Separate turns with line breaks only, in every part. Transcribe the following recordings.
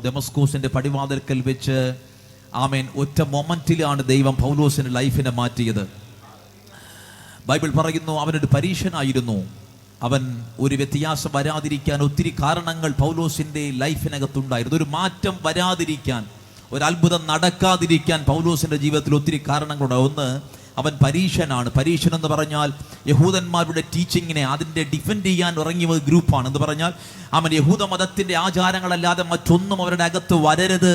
ദമസ്കോസിന്റെ പടിവാതിൽക്കൽ വെച്ച് ആമേൻ ഒറ്റ മൊമെന്റിലാണ് ദൈവം പൗലോസിന്റെ ലൈഫിനെ മാറ്റിയത്. ബൈബിൾ പറയുന്നു അവനൊരു പരീക്ഷനായിരുന്നു. അവൻ ഒരു വ്യത്യാസം വരാതിരിക്കാൻ ഒത്തിരി കാരണങ്ങൾ പൗലോസിന്റെ ലൈഫിനകത്തുണ്ടായിരുന്നു. ഒരു മാറ്റം വരാതിരിക്കാൻ, ഒരു അത്ഭുതം നടക്കാതിരിക്കാൻ പൗലോസിന്റെ ജീവിതത്തിൽ ഒത്തിരി കാരണങ്ങളുണ്ട്. ഒന്ന്, അവൻ പരീക്ഷനാണ്. പരീക്ഷൻ എന്ന് പറഞ്ഞാൽ യഹൂദന്മാരുടെ ടീച്ചിങ്ങിനെ അതിൻ്റെ ഡിഫെൻഡ് ചെയ്യാൻ ഇറങ്ങിയ ഒരു ഗ്രൂപ്പാണ്. എന്ന് പറഞ്ഞാൽ അവൻ യഹൂദ മതത്തിൻ്റെ ആചാരങ്ങളല്ലാതെ മറ്റൊന്നും അവരുടെ അകത്ത് വരരുത്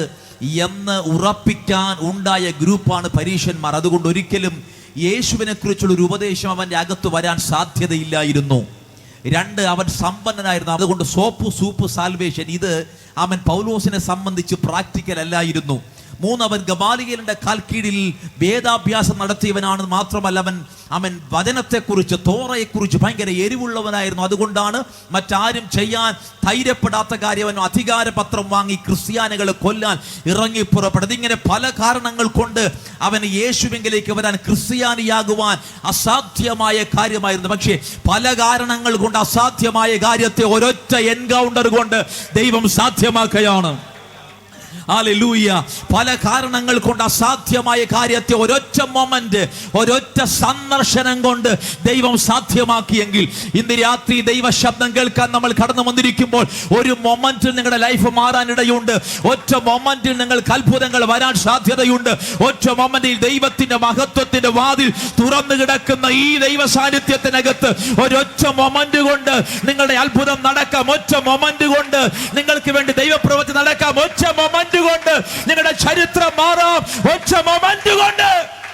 എന്ന് ഉറപ്പിക്കാൻ ഉണ്ടായ ഗ്രൂപ്പാണ് പരീക്ഷന്മാർ. അതുകൊണ്ട് ഒരിക്കലും യേശുവിനെ കുറിച്ചുള്ള ഒരു ഉപദേശം അവൻ്റെ അകത്ത് വരാൻ സാധ്യതയില്ലായിരുന്നു. രണ്ട്, അവൻ സമ്പന്നനായിരുന്നു. അതുകൊണ്ട് സൂപ്പ് സാൽവേഷൻ ഇത് അവൻ പൗലോസിനെ സംബന്ധിച്ച് പ്രാക്ടിക്കൽ അല്ലായിരുന്നു. മൂന്ന്, അവൻ ഗമാലിയേലിന്റെ കാൽക്കീഴിൽ വേദാഭ്യാസം നടത്തിയവനാണെന്ന് മാത്രമല്ല, അവൻ വചനത്തെക്കുറിച്ച്, തോറയെക്കുറിച്ച് ഭയങ്കര എരിവുള്ളവനായിരുന്നു. അതുകൊണ്ടാണ് മറ്റാരും ചെയ്യാൻ ധൈര്യപ്പെടാത്ത കാര്യം അവൻ അധികാരപത്രം വാങ്ങി ക്രിസ്ത്യാനികളെ കൊല്ലാൻ ഇറങ്ങി പുറപ്പെട്ടത്. ഇങ്ങനെ പല കാരണങ്ങൾ കൊണ്ട് അവൻ യേശുവിലേക്ക് വരാൻ, ക്രിസ്ത്യാനിയാകുവാൻ അസാധ്യമായ കാര്യമായിരുന്നു. പക്ഷേ പല കാരണങ്ങൾ കൊണ്ട് അസാധ്യമായ കാര്യത്തെ ഒരൊറ്റ എൻകൗണ്ടർ കൊണ്ട് ദൈവം സാധ്യമാക്കുകയാണ്. ഹല്ലേലൂയ. പല കാരണങ്ങൾ കൊണ്ട് അസാധ്യമായ കാര്യത്തെ ഒരൊറ്റ മൊമെന്റ്, ഒരൊറ്റ സന്ദർശനം കൊണ്ട് ദൈവം സാധ്യമാക്കിയെങ്കിൽ ഇന്ന് രാത്രി ദൈവ ശബ്ദം കേൾക്കാൻ നമ്മൾ കടന്നു വന്നിരിക്കുമ്പോൾ ഒരു മൊമെന്റിൽ നിങ്ങളുടെ ലൈഫ് മാറാനിടയുണ്ട്. ഒറ്റ മൊമെന്റിൽ നിങ്ങൾക്ക് അത്ഭുതങ്ങൾ വരാൻ സാധ്യതയുണ്ട്. ഒറ്റ മൊമെന്റിൽ ദൈവത്തിന്റെ മഹത്വത്തിന്റെ വാതിൽ തുറന്നു കിടക്കുന്ന ഈ ദൈവ സാന്നിധ്യത്തിനകത്ത് ഒരൊറ്റ മൊമെന്റ് കൊണ്ട് നിങ്ങളുടെ അത്ഭുതം നടക്കാം. ഒറ്റ മൊമെന്റ് കൊണ്ട് നിങ്ങൾക്ക് വേണ്ടി ദൈവപ്രവൃത്തി നടക്കാം. ഒറ്റ മൊമെന്റ് കൊണ്ട് നിങ്ങളുടെ ചരിത്രം മാറാം. ഒറ്റ മൊമെന്റ് കൊണ്ട്